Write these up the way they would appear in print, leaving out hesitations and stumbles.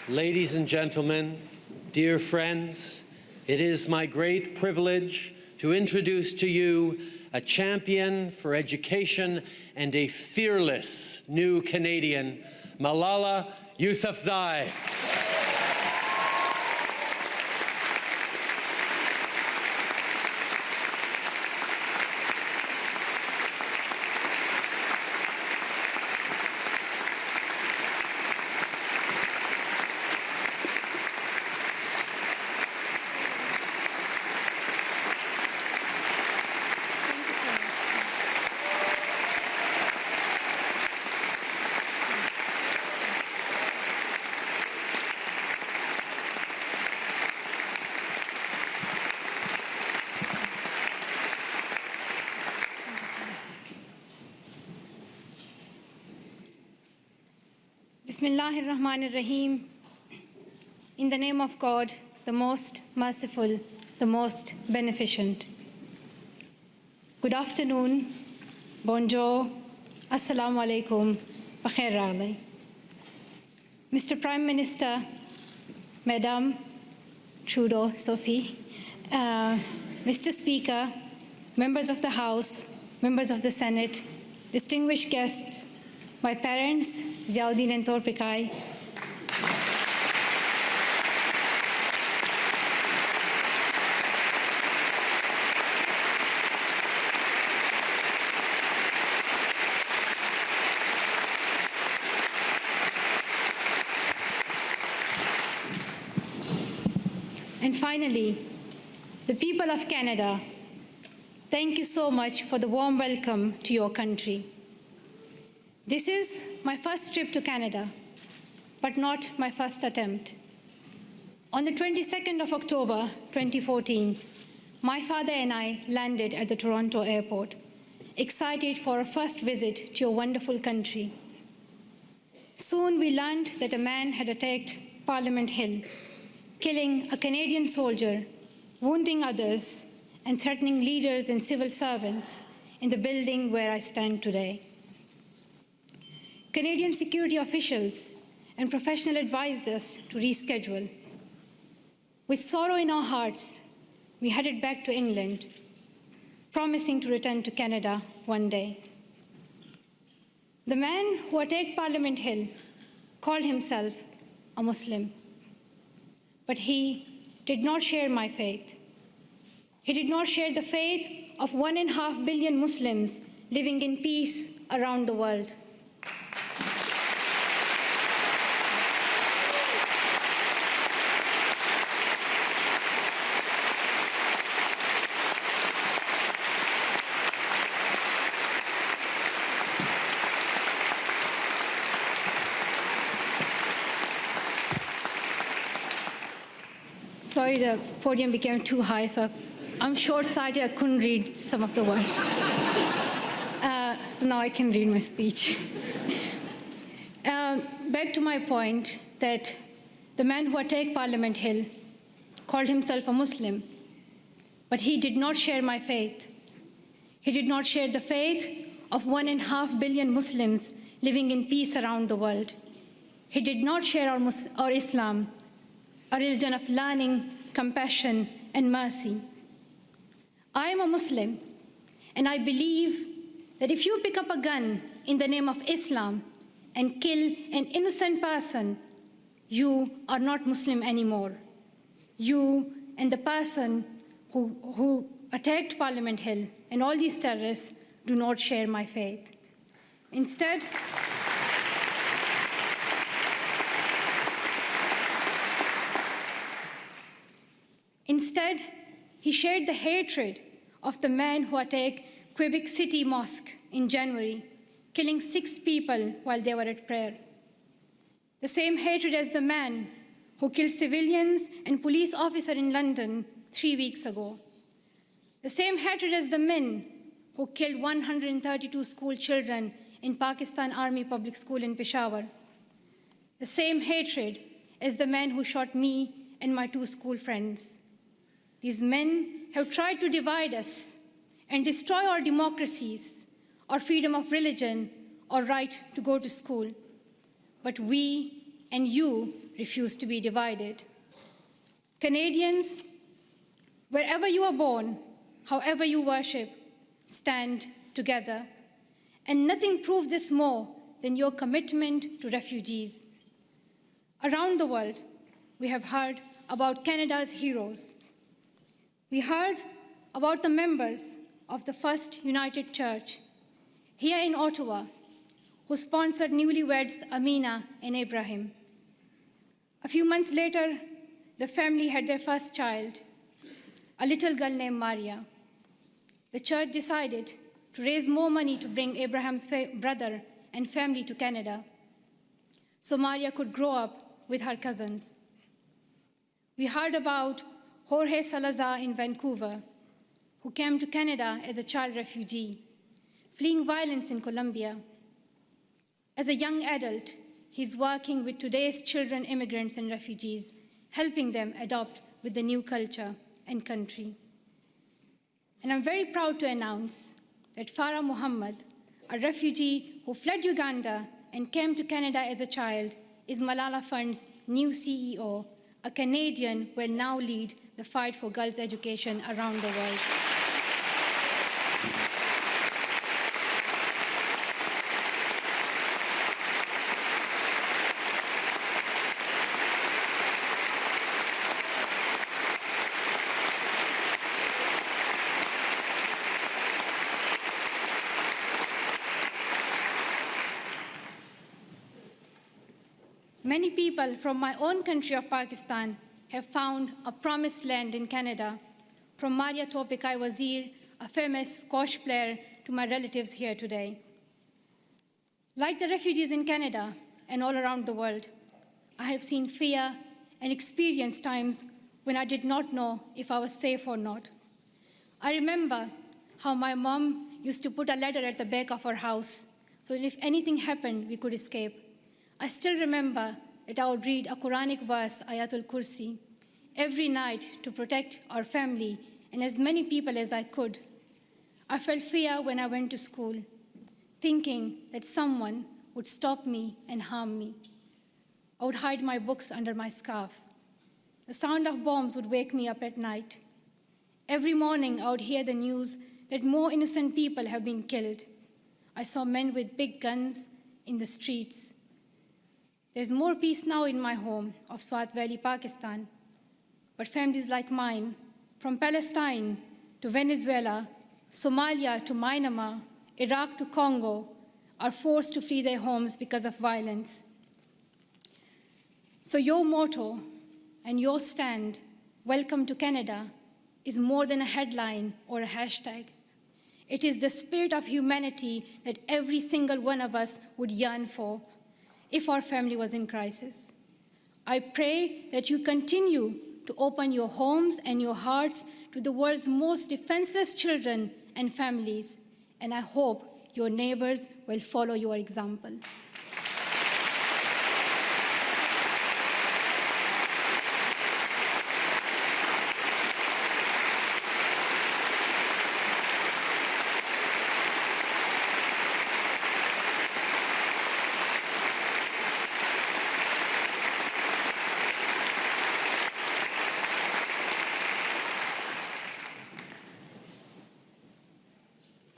Ladies and gentlemen, dear friends, it is my great privilege to introduce to you a champion for education and a fearless new Canadian, Malala Yousafzai. Bismillahirrahmanirrahim. In the name of God, the most merciful, the most beneficent. Good afternoon, bonjour, assalamu alaikum, bakhair raghdai. Mr. Prime Minister, Madam Trudeau, Sophie, Mr. Speaker, members of the House, members of the Senate, distinguished guests, my parents, Ziauddin and Torpikai, and finally, the people of Canada, thank you so much for the warm welcome to your country. This is my first trip to Canada, but not my first attempt. On the 22nd of October, 2014, my father and I landed at the Toronto airport, excited for a first visit to your wonderful country. Soon we learned that a man had attacked Parliament Hill, killing a Canadian soldier, wounding others, and threatening leaders and civil servants in the building where I stand today. Canadian security officials and professionals advised us to reschedule. With sorrow in our hearts, we headed back to England, promising to return to Canada one day. The man who attacked Parliament Hill called himself a Muslim, but he did not share my faith. He did not share the faith of 1.5 billion Muslims living in peace around the world. Sorry, the podium became too high, so I'm short-sighted, I couldn't read some of the words. So now I can read my speech. Back to my point that the man who attacked Parliament Hill called himself a Muslim, but he did not share my faith. He did not share the faith of 1.5 billion Muslims living in peace around the world. He did not share our Islam, a religion of learning, compassion, and mercy. I am a Muslim, and I believe that if you pick up a gun in the name of Islam and kill an innocent person, you are not Muslim anymore. You and the person who attacked Parliament Hill and all these terrorists do not share my faith. Instead, he shared the hatred of the man who attacked Quebec City Mosque in January, killing 6 people while they were at prayer. The same hatred as the man who killed civilians and police officers in London 3 weeks ago. The same hatred as the men who killed 132 school children in Pakistan Army Public School in Peshawar. The same hatred as the man who shot me and my 2 school friends. These men have tried to divide us and destroy our democracies, our freedom of religion, our right to go to school. But we and you refuse to be divided. Canadians, wherever you are born, however you worship, stand together. And nothing proves this more than your commitment to refugees. Around the world, we have heard about Canada's heroes. We heard about the members of the First United Church here in Ottawa, who sponsored newlyweds Amina and Ibrahim. A few months later, the family had their first child, a little girl named Maria. The church decided to raise more money to bring Abraham's brother and family to Canada, so Maria could grow up with her cousins. We heard about Jorge Salazar in Vancouver, who came to Canada as a child refugee, fleeing violence in Colombia. As a young adult, he's working with today's children, immigrants, and refugees, helping them adopt with the new culture and country. And I'm very proud to announce that Farah Muhammad, a refugee who fled Uganda and came to Canada as a child, is Malala Fund's new CEO, a Canadian who will now lead the fight for girls' education around the world. Many people from my own country of Pakistan have found a promised land in Canada, from Maria Topikai Wazir, a famous squash player, to my relatives here today. Like the refugees in Canada and all around the world, I have seen fear and experienced times when I did not know if I was safe or not. I remember how my mom used to put a ladder at the back of our house so that if anything happened, we could escape. I still remember that I would read a Quranic verse, Ayatul Kursi, every night to protect our family and as many people as I could. I felt fear when I went to school, thinking that someone would stop me and harm me. I would hide my books under my scarf. The sound of bombs would wake me up at night. Every morning, I would hear the news that more innocent people have been killed. I saw men with big guns in the streets. There's more peace now in my home of Swat Valley, Pakistan. But families like mine, from Palestine to Venezuela, Somalia to Myanmar, Iraq to Congo, are forced to flee their homes because of violence. So your motto and your stand, "Welcome to Canada," is more than a headline or a hashtag. It is the spirit of humanity that every single one of us would yearn for if our family was in crisis. I pray that you continue to open your homes and your hearts to the world's most defenseless children and families, and I hope your neighbors will follow your example.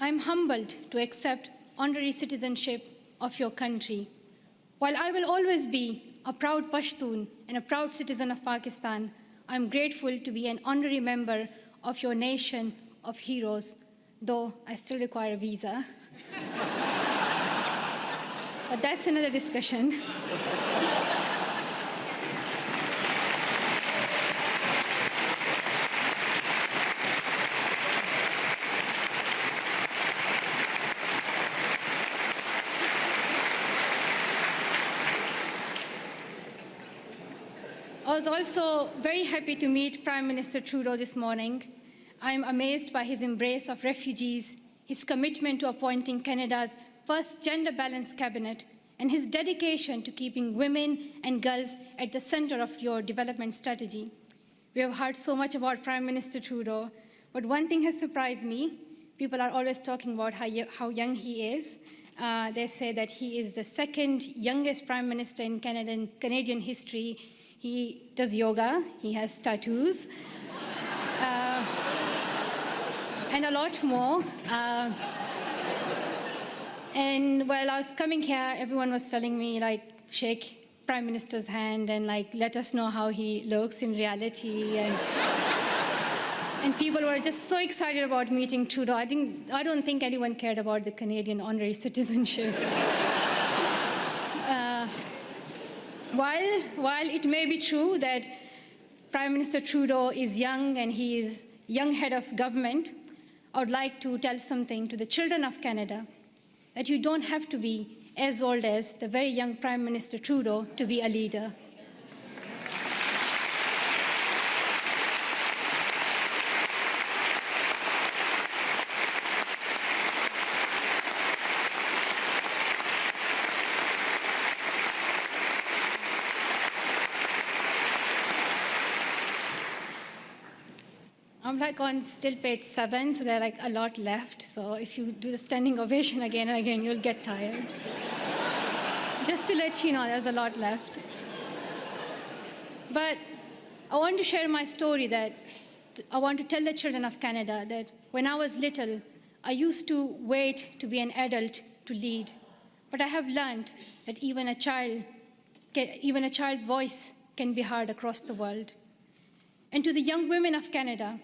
I'm humbled to accept honorary citizenship of your country. While I will always be a proud Pashtun and a proud citizen of Pakistan, I'm grateful to be an honorary member of your nation of heroes, though I still require a visa. But that's another discussion. I was also very happy to meet Prime Minister Trudeau this morning. I am amazed by his embrace of refugees, his commitment to appointing Canada's first gender-balanced cabinet, and his dedication to keeping women and girls at the center of your development strategy. We have heard so much about Prime Minister Trudeau, but one thing has surprised me. People are always talking about how young he is. They say that he is the second youngest prime minister in Canadian history. He does yoga, he has tattoos, and a lot more. And while I was coming here, everyone was telling me, like, shake Prime Minister's hand and, like, let us know how he looks in reality. And people were just so excited about meeting Trudeau. I don't think anyone cared about the Canadian honorary citizenship. While it may be true that Prime Minister Trudeau is young and he is young head of government, I would like to tell something to the children of Canada, that you don't have to be as old as the very young Prime Minister Trudeau to be a leader. I'm like on still page 7, so there are like a lot left. So if you do the standing ovation again and again, you'll get tired. Just to let you know, there's a lot left. But I want to share my story that I want to tell the children of Canada that when I was little, I used to wait to be an adult to lead. But I have learned that even a child's voice can be heard across the world. And to the young women of Canada,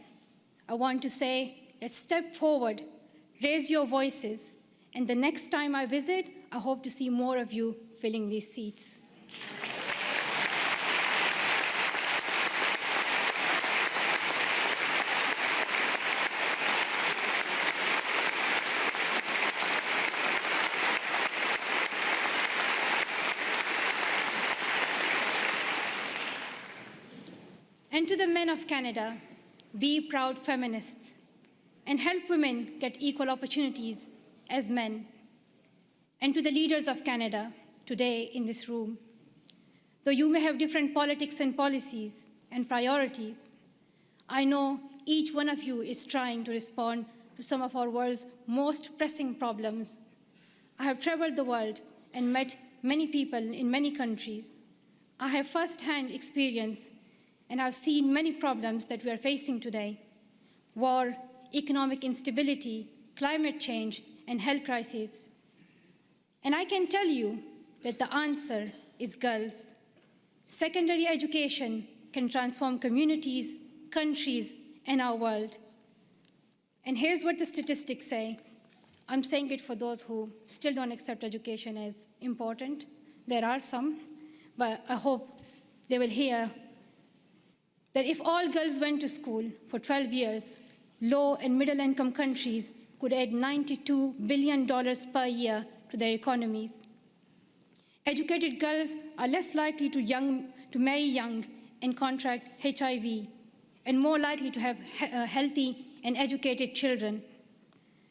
I want to say, let's step forward, raise your voices, and the next time I visit, I hope to see more of you filling these seats. And to the men of Canada, be proud feminists and help women get equal opportunities as men. And to the leaders of Canada today in this room, though you may have different politics and policies and priorities, I know each one of you is trying to respond to some of our world's most pressing problems. I have traveled the world and met many people in many countries. I have first-hand experience and I've seen many problems that we are facing today: war, economic instability, climate change, and health crises. And I can tell you that the answer is girls. Secondary education can transform communities, countries, and our world. And here's what the statistics say. I'm saying it for those who still don't accept education as important. There are some, but I hope they will hear that if all girls went to school for 12 years, low and middle income countries could add $92 billion per year to their economies. Educated girls are less likely to marry young and contract HIV, and more likely to have healthy and educated children.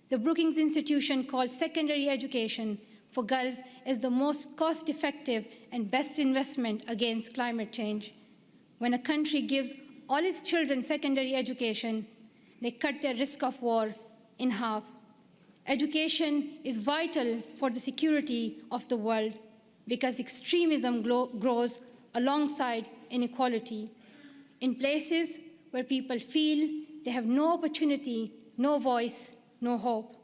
The Brookings Institution called secondary education for girls as the most cost-effective and best investment against climate change. When a country gives all its children secondary education, they cut their risk of war in half. Education is vital for the security of the world because extremism grows alongside inequality. In places where people feel they have no opportunity, no voice, no hope.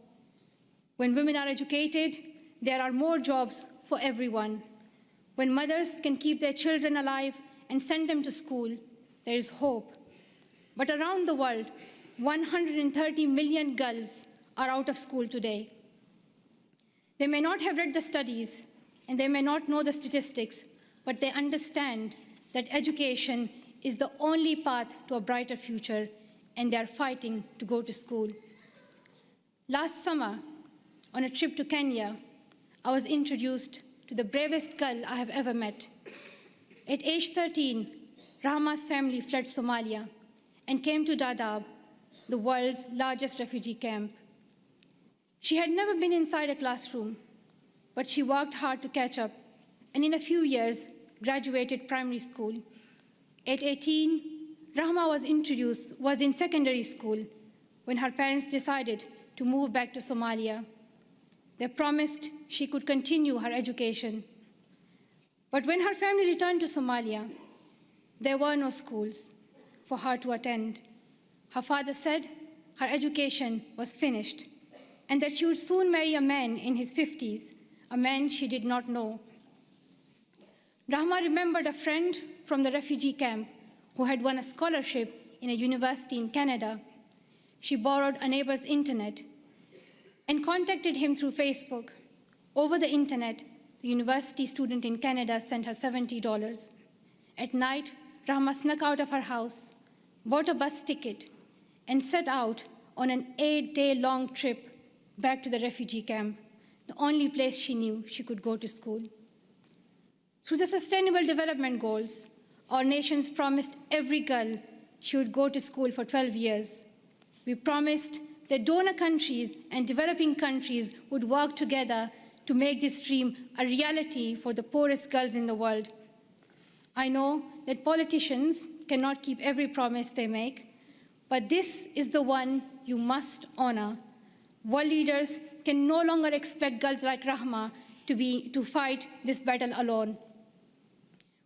When women are educated, there are more jobs for everyone. When mothers can keep their children alive and send them to school, there is hope. But around the world, 130 million girls are out of school today. They may not have read the studies, and they may not know the statistics, but they understand that education is the only path to a brighter future, and they are fighting to go to school. Last summer, on a trip to Kenya, I was introduced to the bravest girl I have ever met. At age 13, Rahma's family fled Somalia and came to Dadaab, the world's largest refugee camp. She had never been inside a classroom, but she worked hard to catch up, and in a few years, graduated primary school. At 18, Rahma was in secondary school when her parents decided to move back to Somalia. They promised she could continue her education. But when her family returned to Somalia, there were no schools for her to attend. Her father said her education was finished and that she would soon marry a man in his 50s, a man she did not know. Rahma remembered a friend from the refugee camp who had won a scholarship in a university in Canada. She borrowed a neighbor's internet and contacted him through Facebook. Over the internet, the university student in Canada sent her $70. At night, Rahma snuck out of her house, bought a bus ticket, and set out on an 8-day-long trip back to the refugee camp, the only place she knew she could go to school. Through the Sustainable Development Goals, our nations promised every girl she would go to school for 12 years. We promised that donor countries and developing countries would work together to make this dream a reality for the poorest girls in the world. I know that politicians cannot keep every promise they make, but this is the one you must honor. World leaders can no longer expect girls like Rahma to fight this battle alone.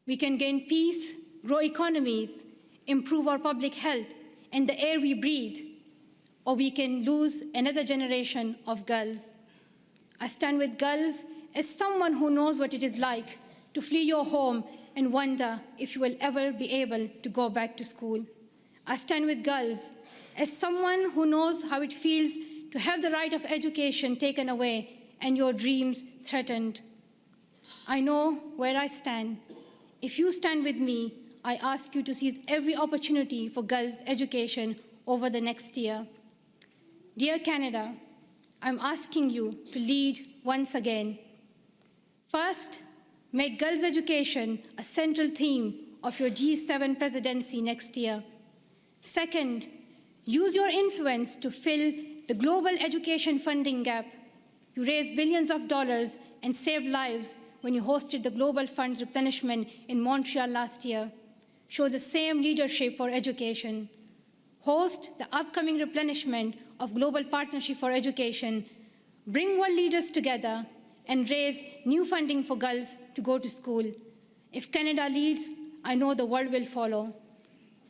We can gain peace, grow economies, improve our public health and the air we breathe, or we can lose another generation of girls. I stand with girls as someone who knows what it is like to flee your home and wonder if you will ever be able to go back to school. I stand with girls as someone who knows how it feels to have the right of education taken away and your dreams threatened. I know where I stand. If you stand with me, I ask you to seize every opportunity for girls' education over the next year. Dear Canada, I'm asking you to lead once again. First, make girls' education a central theme of your G7 presidency next year. Second, use your influence to fill the global education funding gap. You raised billions of dollars and saved lives when you hosted the Global Fund's replenishment in Montreal last year. Show the same leadership for education. Host the upcoming replenishment of Global Partnership for Education. Bring world leaders together and raise new funding for girls to go to school. If Canada leads, I know the world will follow.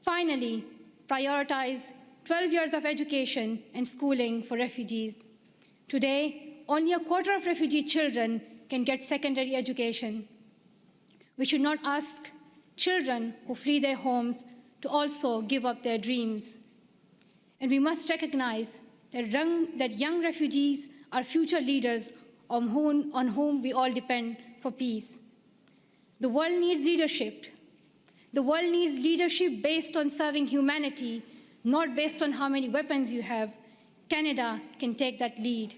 Finally, prioritize 12 years of education and schooling for refugees. Today, only a quarter of refugee children can get secondary education. We should not ask children who flee their homes to also give up their dreams. And we must recognize that young refugees are future leaders on whom we all depend for peace. The world needs leadership. The world needs leadership based on serving humanity, not based on how many weapons you have. Canada can take that lead.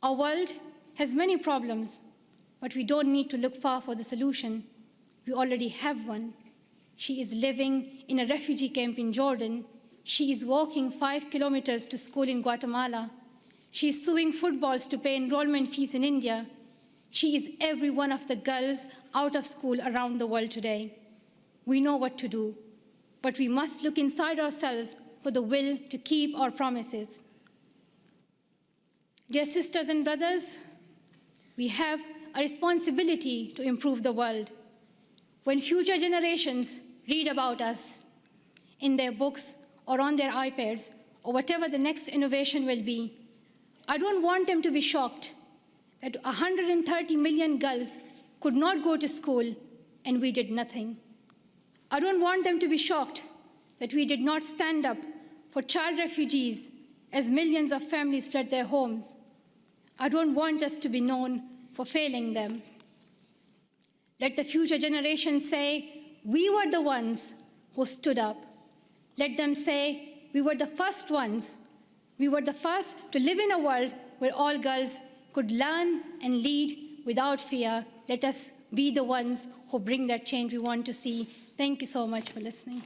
Our world has many problems, but we don't need to look far for the solution. We already have one. She is living in a refugee camp in Jordan. She is walking 5 kilometers to school in Guatemala. She is sewing footballs to pay enrollment fees in India. She is every one of the girls out of school around the world today. We know what to do, but we must look inside ourselves for the will to keep our promises. Dear sisters and brothers, we have a responsibility to improve the world. When future generations read about us in their books or on their iPads or whatever the next innovation will be, I don't want them to be shocked that 130 million girls could not go to school and we did nothing. I don't want them to be shocked that we did not stand up for child refugees as millions of families fled their homes. I don't want us to be known for failing them. Let the future generations say, we were the ones who stood up. Let them say, we were the first ones. We were the first to live in a world where all girls could learn and lead without fear. Let us be the ones who bring that change we want to see. Thank you so much for listening.